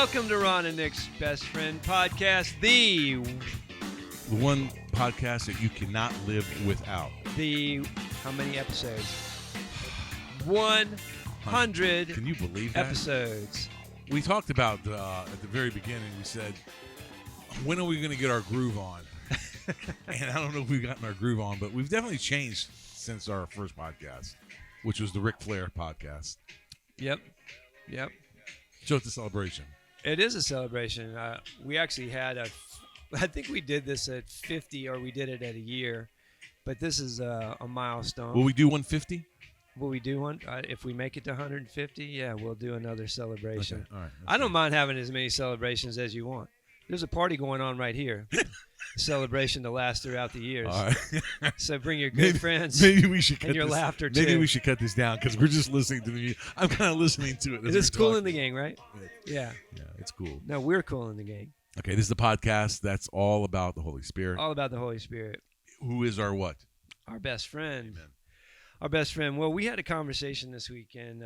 Welcome to Ron and Nick's Best Friend Podcast, the one podcast that you cannot live without. How many episodes? 100 Can you believe that? episodes. We talked about, at the very beginning, we said, when are we going to get our groove on? And I don't know if we've gotten our groove on, but we've definitely changed since our first podcast, which was the Ric Flair podcast. Yep. So it's a celebration. It is a celebration. We actually had I think we did this at 50 or we did it at a year, but this is a milestone. Will we do 150? Will we do one? If we make it to 150, yeah, we'll do another celebration. Okay. All right. I don't mind having as many celebrations as you want. There's a party going on right here. Celebration to last throughout the years. All right. So bring your good friends. Maybe we should cut and your this, laughter too. Maybe we should cut this down because we're just listening to the music. I'm kind of listening to it. It's cool in the gang, right? Yeah. Yeah, it's cool. No, we're cool in the gang. Okay, this is the podcast that's all about the Holy Spirit. All about the Holy Spirit. Who is our what? Our best friend. Amen. Our best friend. Well, we had a conversation this weekend.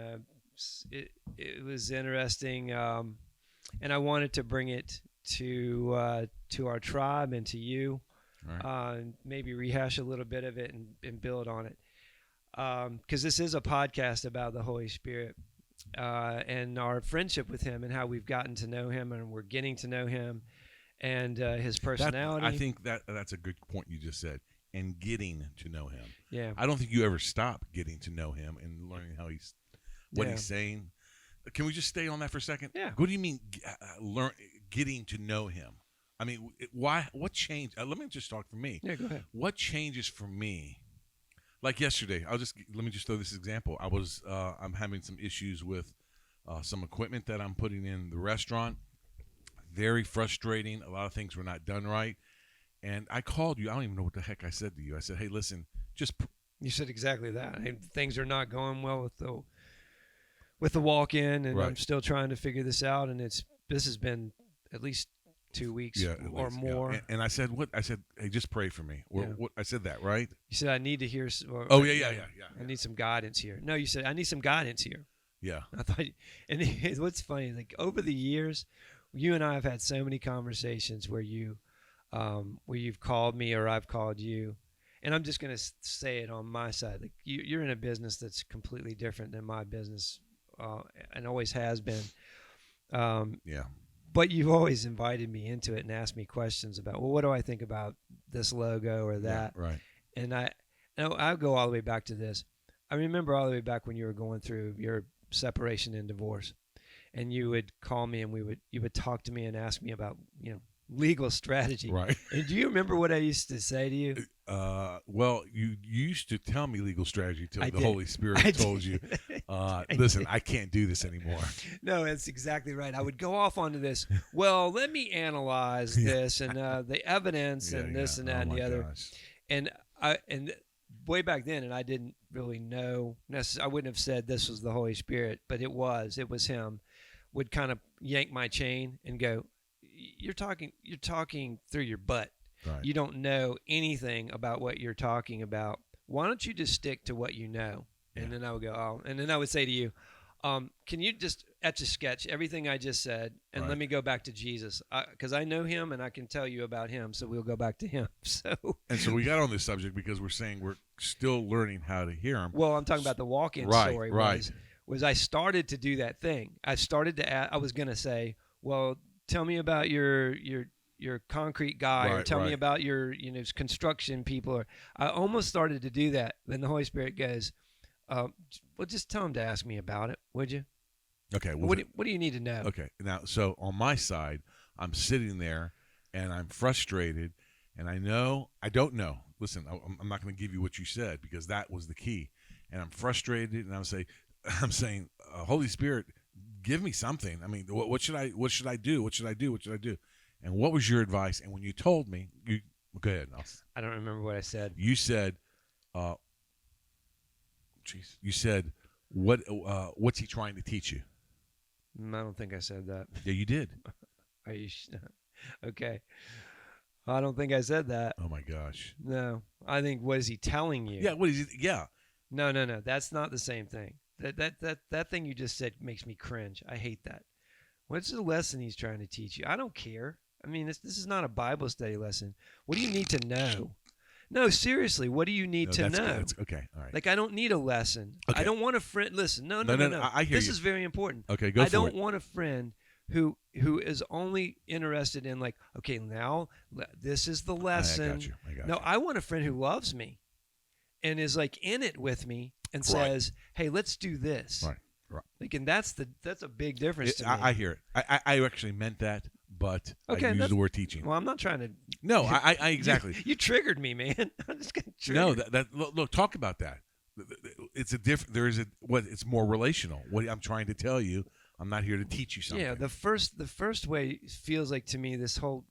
It was interesting, and I wanted to bring it to our tribe and to you. Right. Maybe rehash a little bit of it and build on it, because this is a podcast about the Holy Spirit and our friendship with Him and how we've gotten to know Him and we're getting to know Him and His personality. I think that's a good point you just said. And getting to know Him. Yeah. I don't think you ever stop getting to know Him and learning how He's saying. Can we just stay on that for a second? Yeah. What do you mean getting to know Him? I mean, why? What changed? Let me just talk for me. Yeah, go ahead. What changes for me? Like yesterday, let me just throw this example. I'm having some issues with some equipment that I'm putting in the restaurant. Very frustrating. A lot of things were not done right. And I called you. I don't even know what the heck I said to you. I said, hey, listen, You said exactly that. Things are not going well with the walk-in, and right. I'm still trying to figure this out. And this has been at least 2 weeks or more. Yeah. And I said, what? I said, hey, just pray for me. Or what? I said that, right? You said, I need to hear. Yeah. I need some guidance here. No, you said, I need some guidance here. Yeah. I thought, and what's funny, like over the years, you and I have had so many conversations where you've called me or I've called you, and I'm just going to say it on my side. Like you're in a business that's completely different than my business, and always has been. Yeah. But you've always invited me into it and asked me questions about, well, what do I think about this logo or that? Yeah, right. And I'll go all the way back to this. I remember all the way back when you were going through your separation and divorce, and you would call me and you would talk to me and ask me about, legal strategy. Right. And do you remember what I used to say to you? Well, you used to tell me legal strategy till the did. Holy Spirit told you, listen, I can't do this anymore. No, that's exactly right. I would go off onto this. Well, let me analyze this and the evidence and this and that and the other. Gosh. And way back then, and I didn't really know necessarily. I wouldn't have said this was the Holy Spirit, but it was Him. Would kind of yank my chain and go, You're talking through your butt. Right. You don't know anything about what you're talking about. Why don't you just stick to what you know? And then I would go, and then I would say to you, can you just etch a sketch everything I just said, and let me go back to Jesus, because I know Him and I can tell you about Him, so we'll go back to Him. So we got on this subject because we're saying we're still learning how to hear Him. Well, I'm talking about the walk-in story. Right. Was I started to do that thing. I started to I was going to say, well, tell me about your concrete guy, or tell me about your construction people. Or I almost started to do that. Then the Holy Spirit goes, well, just tell him to ask me about it, would you? Okay. What do you need to know? Okay. Now, so on my side, I'm sitting there and I'm frustrated, and I don't know. Listen, I'm not going to give you what you said because that was the key. And I'm frustrated, and I'm saying, Holy Spirit, give me something. I mean, what should I do? What should I do? And what was your advice? And when you told me, go ahead. I don't remember what I said. You said, what's He trying to teach you? I don't think I said that. Yeah, you did. Are you okay? I don't think I said that. Oh my gosh. No, I think, what is He telling you? Yeah. What is he? Yeah. No. That's not the same thing. That thing you just said makes me cringe. I hate that. What's the lesson he's trying to teach you? I don't care. I mean, this is not a Bible study lesson. What do you need to know? No, seriously, what do you need No, to that's know? good. That's, okay, all right. Like, I don't need a lesson. Okay. I don't want a friend. Listen, no. I hear This you. is very important. Okay, go I for don't it. want a friend who is only interested in like, okay, now this is the lesson. I got you. No, I want a friend who loves me and is like in it with me and Right. says, hey, let's do this. Right. Like, and that's a big difference to me. I hear it. I actually meant that, but Okay, I used that's- the word teaching. Well, I'm not trying to. No, I exactly. You triggered me, man. I'm just getting triggered. No, that look, talk about that. It's a different. There is a what. It's more relational. What I'm trying to tell you, I'm not here to teach you something. Yeah, the first way feels like to me this whole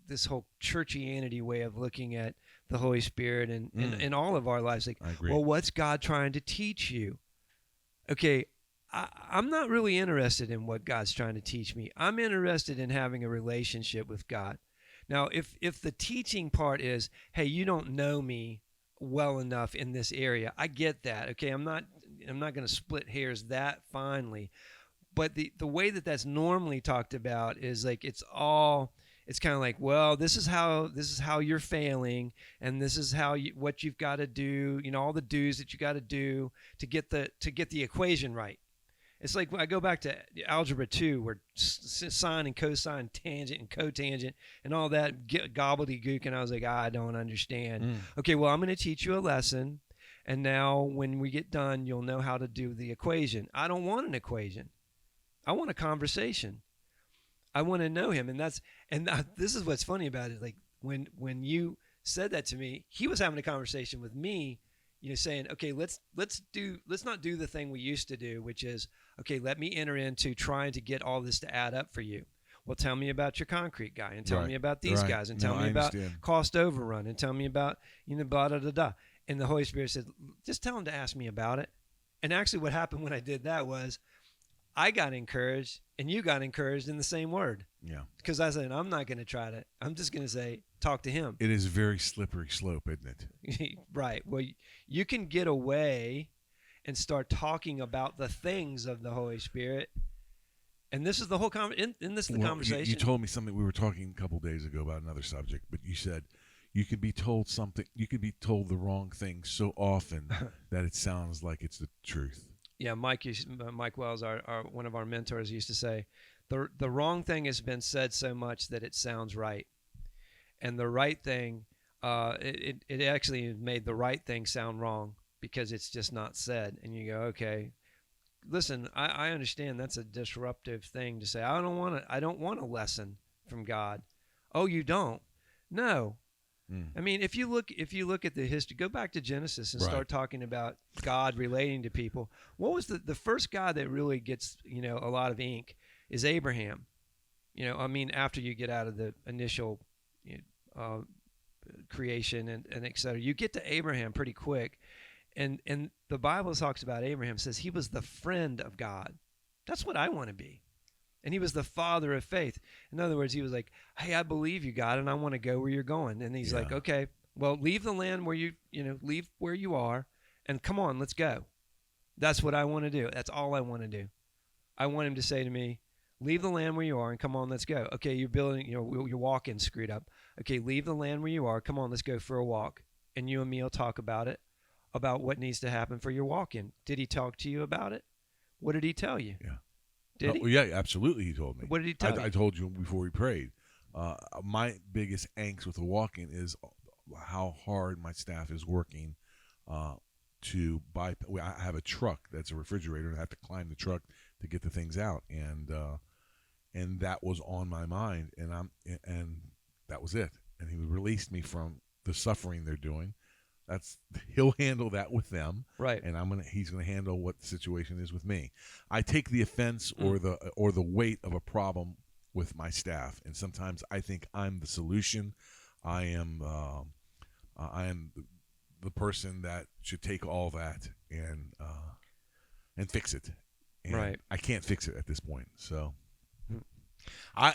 churchianity way of looking at the Holy Spirit and in all of our lives. Like, I agree. well, what's God trying to teach you? Okay, I'm not really interested in what God's trying to teach me. I'm interested in having a relationship with God. Now, if the teaching part is, hey, you don't know me well enough in this area, I get that. Okay, I'm not going to split hairs that finely. But the way that that's normally talked about is like it's kind of like, well, this is how you're failing, and this is what you've got to do, all the do's that you got to do to get the equation right. It's like I go back to algebra 2 where sine and cosine, tangent and cotangent and all that gobbledygook, and I was like, I don't understand. Okay, well, I'm going to teach you a lesson, and now when we get done, you'll know how to do the equation. I don't want an equation. I want a conversation. I want to know him, and this is what's funny about it. Like when you said that to me, he was having a conversation with me, saying, okay, let's not do the thing we used to do, which is, okay, let me enter into trying to get all this to add up for you. Well, tell me about your concrete guy, and tell me about these guys, and tell me about cost overrun, and tell me about blah da da da. And the Holy Spirit said, just tell him to ask me about it. And actually, what happened when I did that was, I got encouraged, and you got encouraged in the same word. Yeah. Because I said, I'm not going to try to. I'm just going to say, talk to him. It is a very slippery slope, isn't it? Right. Well, you can get away and start talking about the things of the Holy Spirit. And this is the whole conversation. You told me something. We were talking a couple days ago about another subject, but you said you could be told something. You could be told the wrong thing so often that it sounds like it's the truth. Yeah, Mike Wells, our one of our mentors, used to say, the wrong thing has been said so much that it sounds right, and the right thing, it actually made the right thing sound wrong because it's just not said. And you go, okay, listen, I understand that's a disruptive thing to say. I don't want a lesson from God. Oh, you don't? No. I mean, if you look at the history, go back to Genesis and start talking about God relating to people. What was the first God that really gets a lot of ink is Abraham. I mean, after you get out of the initial creation and et cetera, you get to Abraham pretty quick, and the Bible talks about Abraham, says he was the friend of God. That's what I want to be. And he was the father of faith. In other words, he was like, hey, I believe you, God, and I want to go where you're going. And he's like, okay, well, leave the land where leave where you are, and come on, let's go. That's what I want to do. That's all I want to do. I want him to say to me, leave the land where you are and come on, let's go. Okay, you're building, your walk-in screwed up. Okay, leave the land where you are. Come on, let's go for a walk. And you and me will talk about it, about what needs to happen for your walk-in. Did he talk to you about it? What did he tell you? Yeah. Did he? Well, yeah, absolutely. He told me. What did he tell you? I told you before we prayed. My biggest angst with the walk-in is how hard my staff is working to buy. I have a truck that's a refrigerator, and I have to climb the truck to get the things out, and that was on my mind, and that was it. And he released me from the suffering they're doing. He'll handle that with them, right? And he's gonna handle what the situation is with me. I take the offense or the weight of a problem with my staff, and sometimes I think I'm the solution. I am the person that should take all that and fix it. And right. I can't fix it at this point. So,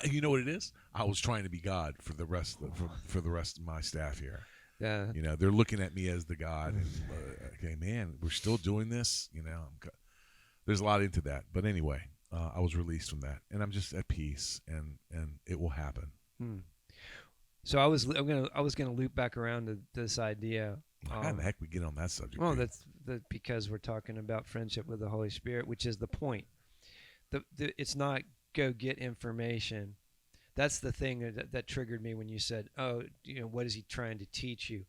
you know what it is? I was trying to be God for the rest of my staff here. Yeah. They're looking at me as the God. And, okay, man, we're still doing this. There's a lot into that. But anyway, I was released from that, and I'm just at peace, and it will happen. Hmm. So I was gonna loop back around to this idea. How in the heck we get on that subject? Well, dude? because we're talking about friendship with the Holy Spirit, which is the point. It's not go get information. That's the thing that triggered me when you said, "Oh, what is he trying to teach you?"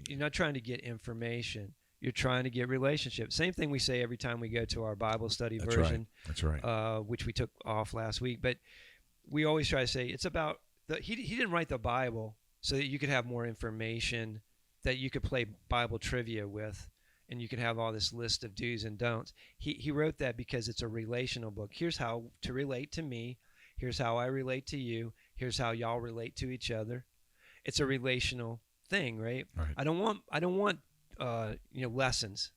You're not trying to get information. You're trying to get relationship. Same thing we say every time we go to our Bible study That's version, right. That's right. which we took off last week. But we always try to say it's about he didn't write the Bible so that you could have more information that you could play Bible trivia with, and you could have all this list of do's and don'ts. He wrote that because it's a relational book. Here's how to relate to me. Here's how I relate to you. Here's how y'all relate to each other. It's a relational thing, right? Right. I don't want lessons.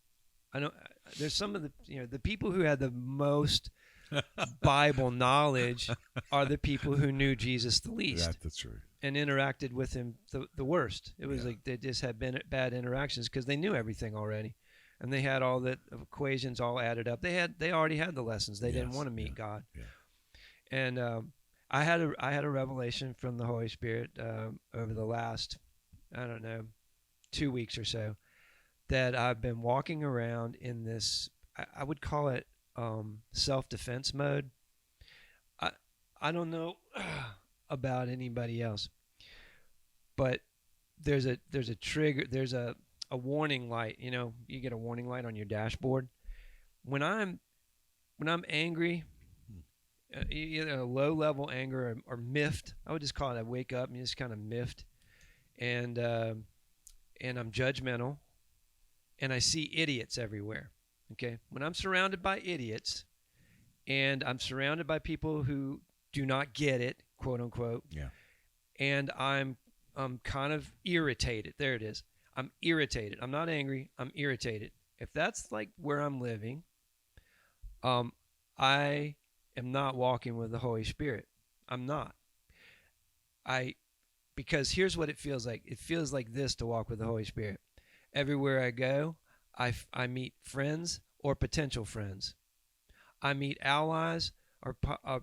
I don't. There's some of the people who had the most Bible knowledge are the people who knew Jesus the least That's true. and interacted with him the worst. It was Yeah. like they just had bad interactions because they knew everything already, and they had all the equations all added up. They already had the lessons. They didn't Yes. want to meet Yeah. God, Yeah. and I had a revelation from the Holy Spirit over the last, I don't know, 2 weeks or so, that I've been walking around in this, I would call it self-defense mode. I don't know about anybody else, but there's a trigger, there's a warning light. You get a warning light on your dashboard when I'm angry, either a low level anger or miffed. I would just call it. I wake up and just kind of miffed, and I'm judgmental, and I see idiots everywhere. Okay, when I'm surrounded by idiots, and I'm surrounded by people who do not get it, quote unquote, Yeah. and I'm kind of irritated. There it is. I'm irritated. I'm not angry. I'm irritated. If that's like where I'm living, I am not walking with the Holy Spirit. I'm not. Because here's what it feels like. It feels like this to walk with the Holy Spirit. Everywhere I go, I meet friends or potential friends. I meet allies or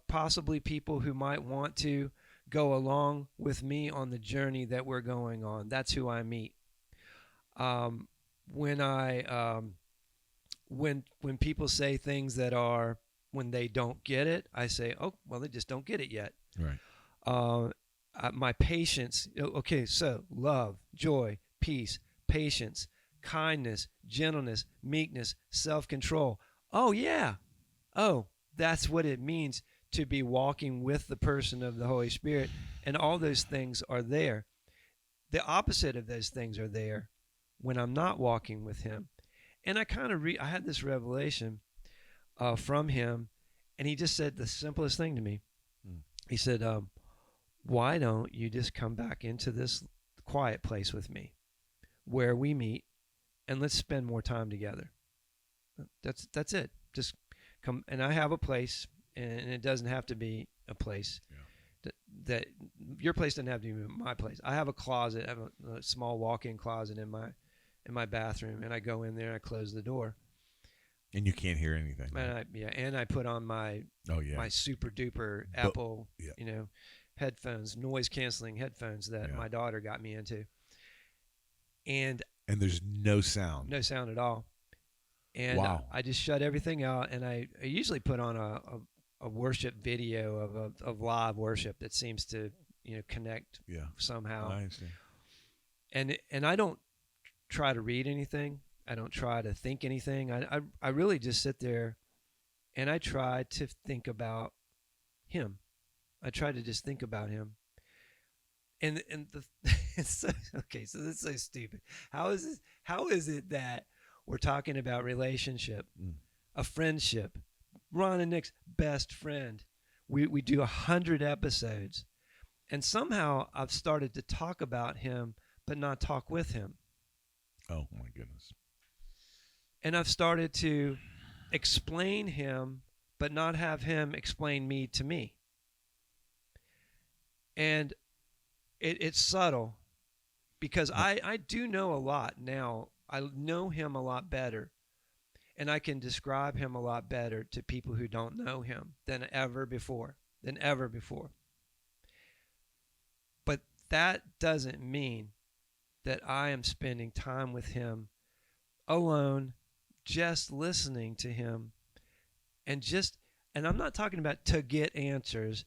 possibly people who might want to go along with me on the journey that we're going on. That's who I meet. When people say things that are, when they don't get it, I say, oh, well, they just don't get it yet. Right. My patience. Okay, so love, joy, peace, patience, kindness, gentleness, meekness, self-control. Oh, yeah. Oh, that's what it means to be walking with the person of the Holy Spirit. And all those things are there. The opposite of those things are there when I'm not walking with him. And I kind of I had this revelation from him, and he just said the simplest thing to me. He said, why don't you just come back into this quiet place with me where we meet, and let's spend more time together. That's it. Just come. And I have a place, and it doesn't have to be a place. Yeah. That your place doesn't have to be my place. I have a closet. I have a small walk-in closet in my bathroom, and I go in there and I close the door. And you can't hear anything. And I put on my super duper Apple, headphones, noise canceling headphones that my daughter got me into. And there's no sound. No sound at all. And wow. I just shut everything out, and I usually put on a worship video of live worship that seems to connect somehow. I understand. And I don't try to read anything. I don't try to think anything. I really just sit there, and I try to think about him. I try to just think about him. And so this is so stupid. How is it that we're talking about relationship, a friendship, Ron and Nick's best friend? We do 100 episodes, and somehow I've started to talk about him, but not talk with him. Oh my goodness. And I've started to explain him, but not have him explain me to me. And it's subtle, because I do know a lot now. I know him a lot better. And I can describe him a lot better to people who don't know him than ever before. Than ever before. But that doesn't mean that I am spending time with him alone, just listening to him, and I'm not talking about to get answers,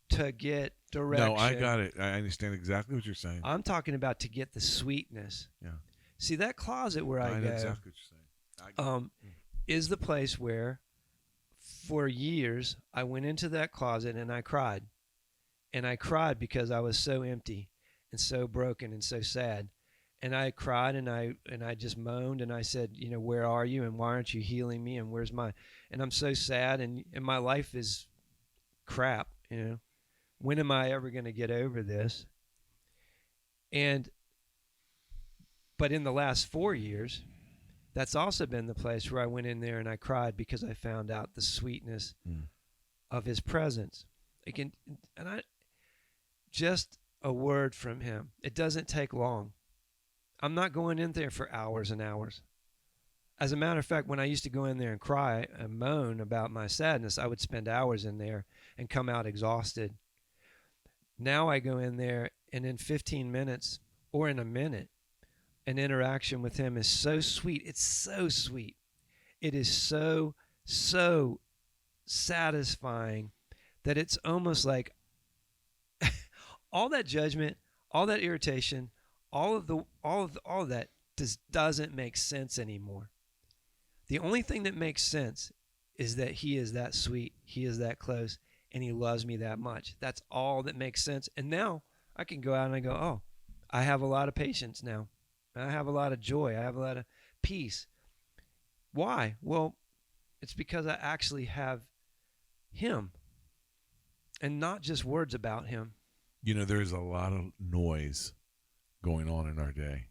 to get direction. No, I got it. I understand exactly what you're saying. I'm talking about to get the sweetness. Yeah. See, that closet where I know go exactly what you're saying. is the place where, for years, I went into that closet and I cried. And I cried because I was so empty and so broken and so sad. And I cried and I just moaned and I said, where are you and why aren't you healing me and and I'm so sad and my life is crap, When am I ever going to get over this? But in the last 4 years, that's also been the place where I went in there and I cried because I found out the sweetness of his presence. Just a word from him. It doesn't take long. I'm not going in there for hours and hours. As a matter of fact, when I used to go in there and cry and moan about my sadness, I would spend hours in there and come out exhausted. Now I go in there and in 15 minutes or in a minute, an interaction with him is so sweet. It's so sweet. It is so, so satisfying that it's almost like all that judgment, all that irritation, all of that doesn't make sense anymore. The only thing that makes sense is that he is that sweet, he is that close, and he loves me that much. That's all that makes sense. And now I can go out and I go, oh, I have a lot of patience now. I have a lot of joy. I have a lot of peace. Why? Well, it's because I actually have him and not just words about him. There's a lot of noise going on in our day.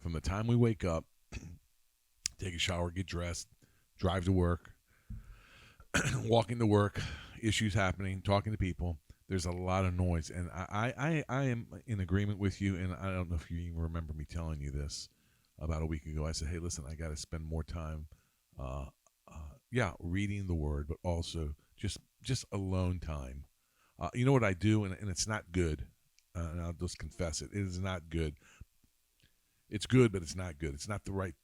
From the time we wake up, take a shower, get dressed, drive to work, walking to work, issues happening, talking to people. There's a lot of noise. And I am in agreement with you, and I don't know if you even remember me telling you this about a week ago. I said, hey, listen, I got to spend more time, reading the Word, but also just alone time. You know what I do, and it's not good, and I'll just confess it. It is not good. It's good, but it's not good. It's not the right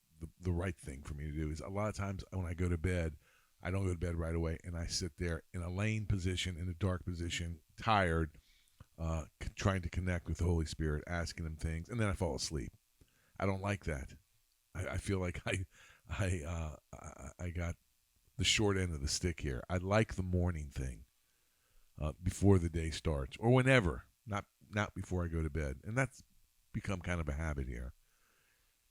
thing for me to do. Is a lot of times when I go to bed, I don't go to bed right away, and I sit there in a laying position, in a dark position, tired, trying to connect with the Holy Spirit, asking him things, and then I fall asleep. I don't like that. I feel like I got the short end of the stick here. I like the morning thing. Before the day starts, or whenever, not before I go to bed, and that's become kind of a habit here.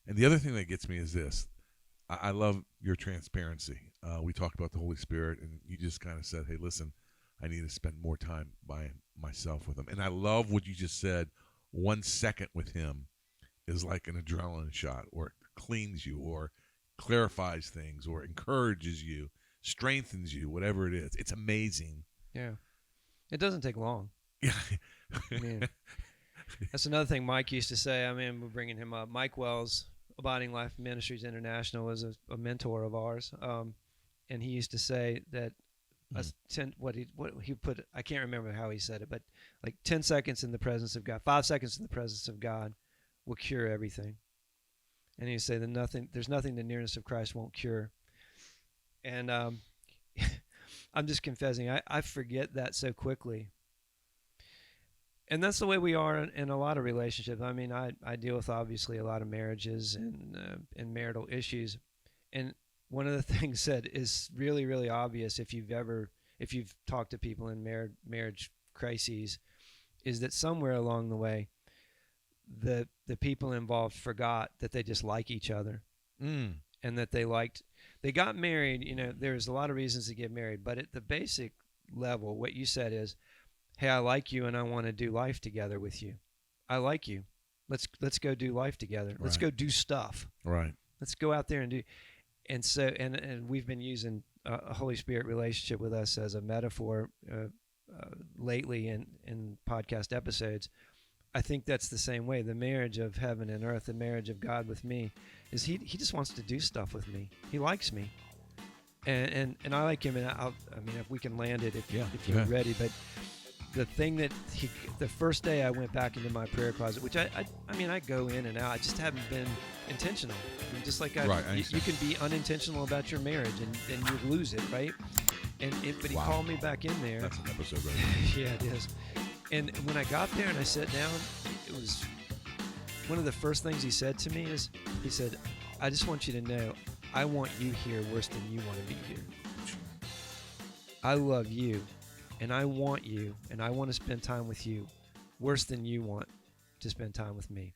And the other thing that gets me is this: I love your transparency. We talked about the Holy Spirit, and you just kind of said, "Hey, listen, I need to spend more time by myself with him." And I love what you just said. 1 second with him is like an adrenaline shot, or it cleans you, or clarifies things, or encourages you, strengthens you, whatever it is. It's amazing. Yeah. It doesn't take long. Yeah. I mean, that's another thing Mike used to say. I mean, we're bringing him up. Mike Wells, Abiding Life Ministries International, is a mentor of ours. And he used to say that what he put, I can't remember how he said it, but like 10 seconds in the presence of God, 5 seconds in the presence of God will cure everything. And he would say that there's nothing the nearness of Christ won't cure. And I'm just confessing, I forget that so quickly. And that's the way we are in a lot of relationships. I mean, I deal with obviously a lot of marriages and marital issues. And one of the things that is really, really obvious if you've talked to people in marriage crises is that somewhere along the way, the people involved forgot that they just like each other. And that they got married. There's a lot of reasons to get married, but at the basic level, what you said is, hey, I like you and I want to do life together with you. I like you. Let's go do life together. Let's go do stuff. Right. Let's go out there and do. And so, and we've been using a Holy Spirit relationship with us as a metaphor lately in podcast episodes. I think that's the same way. The marriage of heaven and earth, the marriage of God with me, is he just wants to do stuff with me. He likes me, and I like him. And I mean, if we can land it, if you're ready. But the thing that the first day I went back into my prayer closet, which I mean, I go in and out. I just haven't been intentional. I mean, just like you can be unintentional about your marriage and you lose it, right? But he called me back in there. That's an episode, right? Yeah, it is. And when I got there and I sat down, it was one of the first things he said to me is, he said, I just want you to know, I want you here worse than you want to be here. I love you, and I want you, and I want to spend time with you worse than you want to spend time with me.